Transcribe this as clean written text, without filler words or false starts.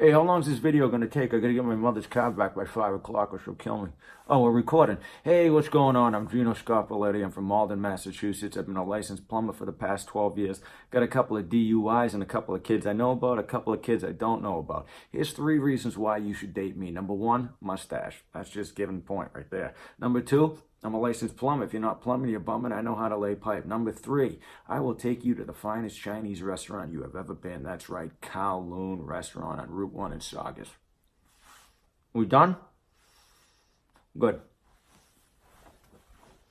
Hey, how long is this video going to take? I got to get my mother's car back by 5 o'clock or she'll kill me. Oh, we're recording. Hey, what's going on? I'm Dino Scarpalletti. I'm from Malden, Massachusetts. I've been a licensed plumber for the past 12 years. Got a couple of DUIs and a couple of kids I know about, a couple of kids I don't know about. Here's 3 reasons why you should date me. Number 1, mustache. That's just given point right there. Number 2, I'm a licensed plumber. If you're not plumbing, you're bumming. I know how to lay pipe. Number 3, I will take you to the finest Chinese restaurant you have ever been. That's right, Kowloon Restaurant on Route 1 in Saugus. We done? Good.